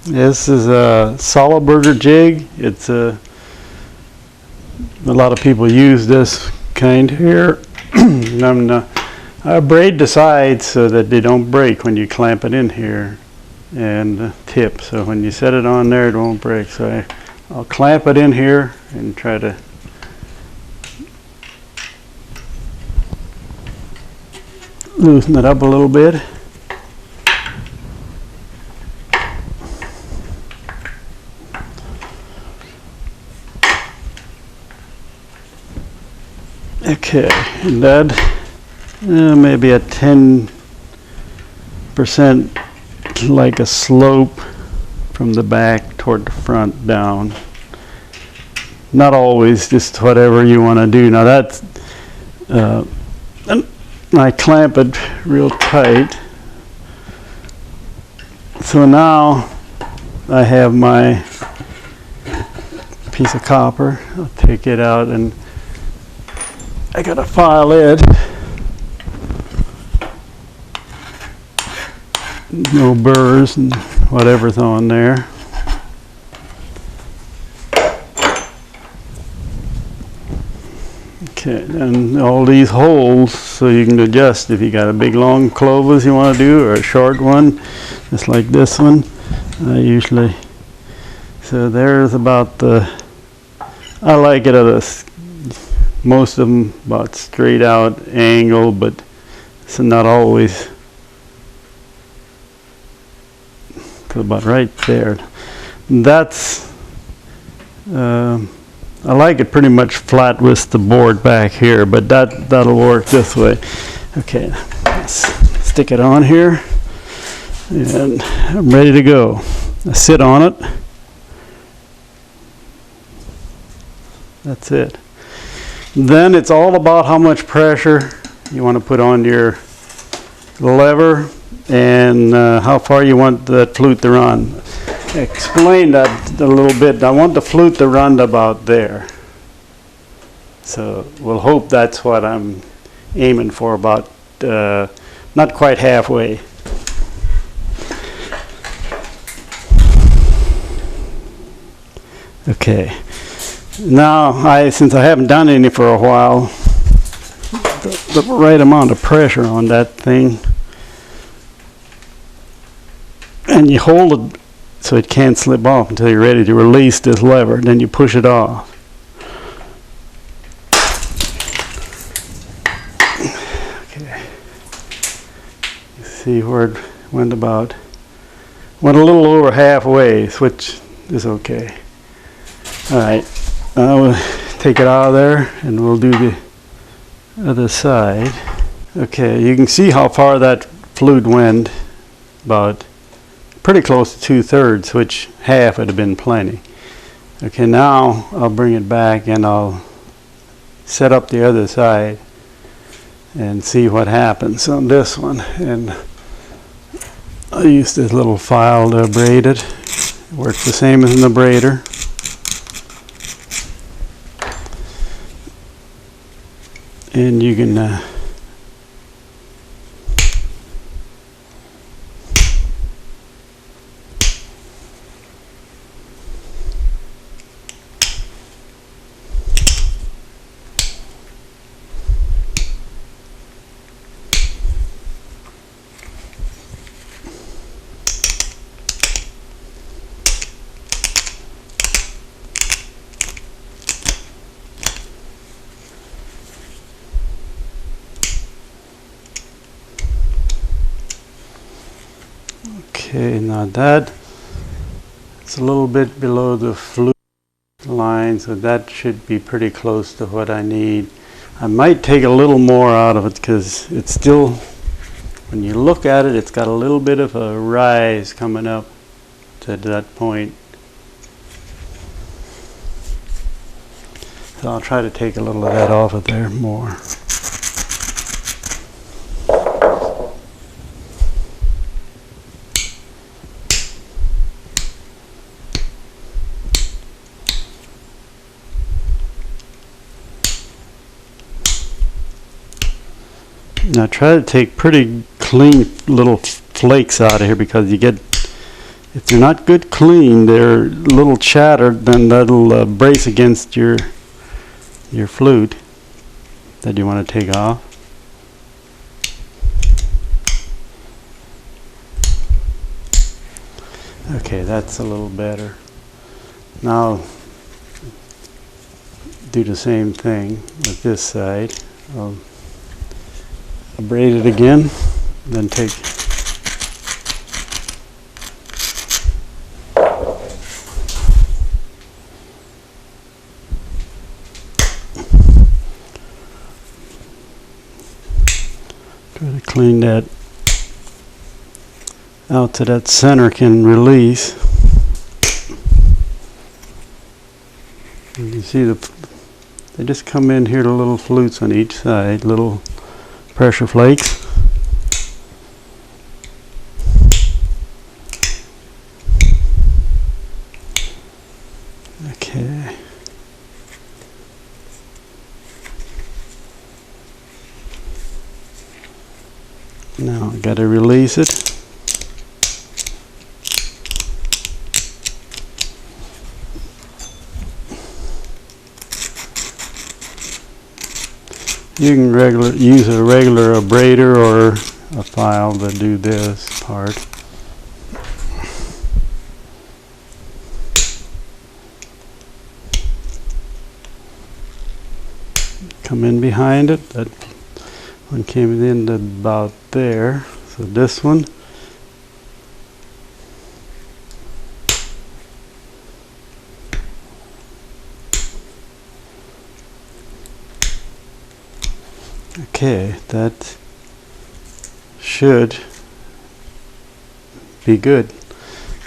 This is a solid burger jig. It's a lot of people use this kind here. I braid the sides so that they don't break when you clamp it in here, and the tip, so when you set it on there it won't break. So I'll clamp it in here and try to loosen it up a little bit. Okay, and that maybe a 10% like a slope from the back toward the front down. Not always, just whatever you want to do. Now that's I clamp it real tight. So now I have my piece of copper. I'll take it out, and I gotta file it. No burrs and whatever's on there. Okay, and all these holes, so you can adjust if you got a big long Clovis you want to do, or a short one, just like this one. Usually, so there's about the, I like it at a, most of them about straight out angle, but it's not always. So about right there. That's I like it pretty much flat with the board back here, but that'll work this way. Okay, let's stick it on here, and I'm ready to go. I sit on it. That's it. Then it's all about how much pressure you want to put on your lever, and how far you want that flute to run. Explain that a little bit. I want the flute to run about there. So we'll hope that's what I'm aiming for, about not quite halfway. Okay. Now, since I haven't done any for a while, the right amount of pressure on that thing, and you hold it so it can't slip off until you're ready to release this lever. Then you push it off. Okay. You see where it went about. Went a little over halfway, which is okay. All right. We'll take it out of there, and we'll do the other side. Okay, you can see how far that flute went. About pretty close to 2/3, which half would have been plenty. Okay, now I'll bring it back and I'll set up the other side and see what happens on this one. And I'll use this little file to braid it. It works the same as in the braider. And you can okay, now that it's a little bit below the flute line, so that should be pretty close to what I need. I might take a little more out of it because it's still, when you look at it, it's got a little bit of a rise coming up to that point. So I'll try to take a little of that off of there more. Now try to take pretty clean little flakes out of here, because you get, if they're not good clean, they're a little shattered, then that'll brace against your flute that you want to take off. Okay, that's a little better. Now do the same thing with this side. I'll braid it again, then take try to clean that out so that center can release. And you see they just come in here to little flutes on each side, little pressure flakes. Okay. Now I got to release it. You can use a regular braider or a file to do this part. Come in behind it. That one came in to about there. So this one. Okay, that should be good.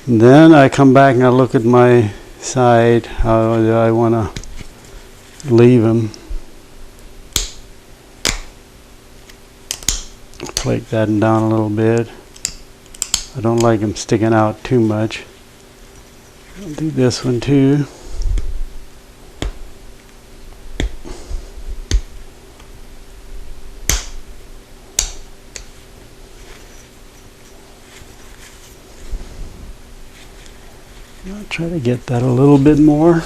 And then I come back and I look at my side, how do I want to leave them. Flake that down a little bit. I don't like them sticking out too much. I'll do this one too. I'll try to get that a little bit more.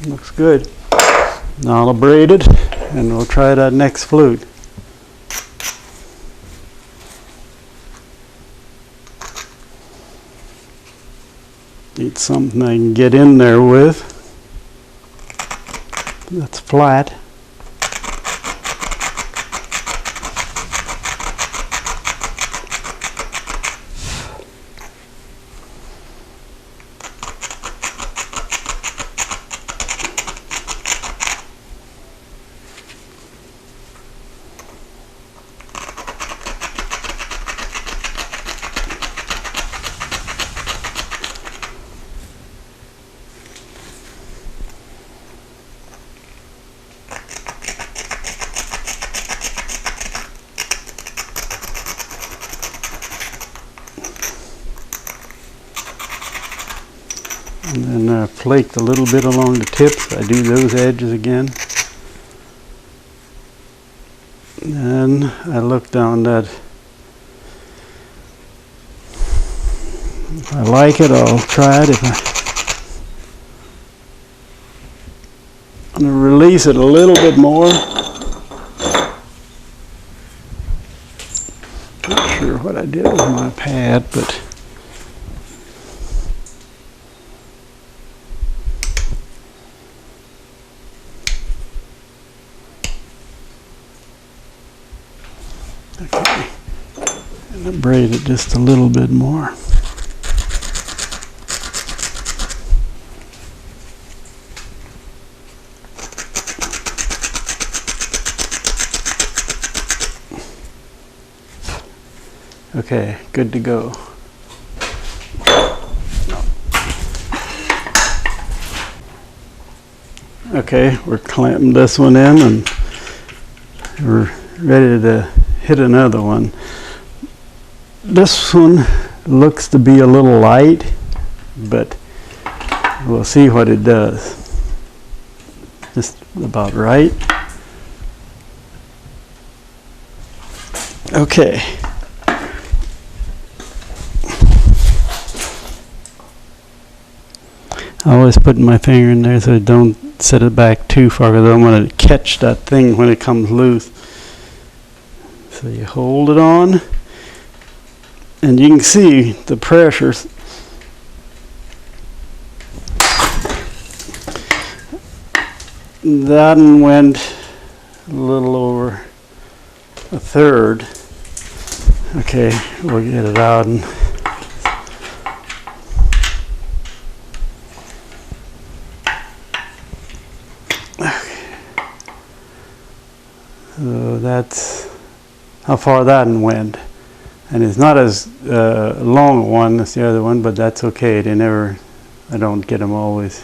Looks good. Now I'll braid it and we'll try that next flute. Need something I can get in there with that's flat. And then flaked a little bit along the tips. I do those edges again. And I look down that. If I like it, I'll try it. I'm going to release it a little bit more. Not sure what I did with my pad, but okay, and I braid it just a little bit more. Okay, good to go. Okay, we're clamping this one in and we're ready to hit another one. this one looks to be a little light, but we'll see what it does. Just about right. Okay. I always put my finger in there so I don't set it back too far, because I don't want to catch that thing when it comes loose. So you hold it on, and you can see the pressures. That one went a little over a third. Okay, we'll get it out. And so that's how far that one went. And it's not as long a one as the other one, but that's okay. I don't get them always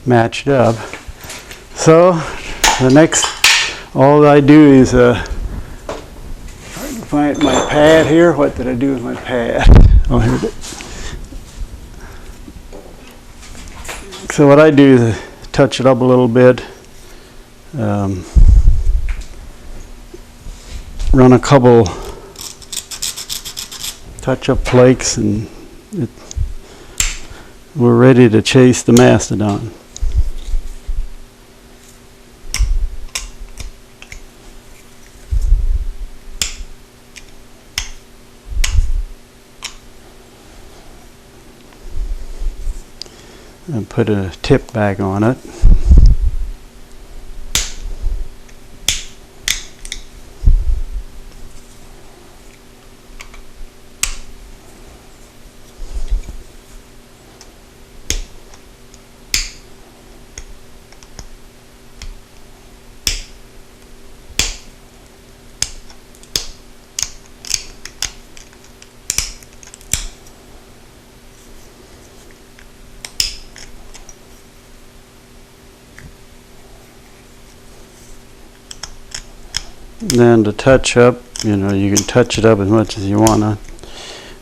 matched up. So the next, all I do is find my pad here. What did I do with my pad? Oh, here it is. So what I do is touch it up a little bit. Run a couple touch-up flakes, and we're ready to chase the mastodon. And put a tip back on it. Then to touch up, you can touch it up as much as you want to.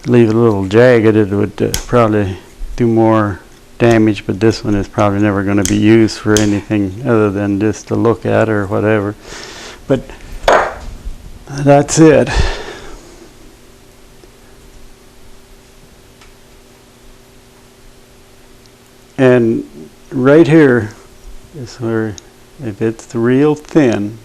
Leave it a little jagged, it would probably do more damage, but this one is probably never going to be used for anything other than just to look at or whatever. But that's it. And right here is where, if it's real thin,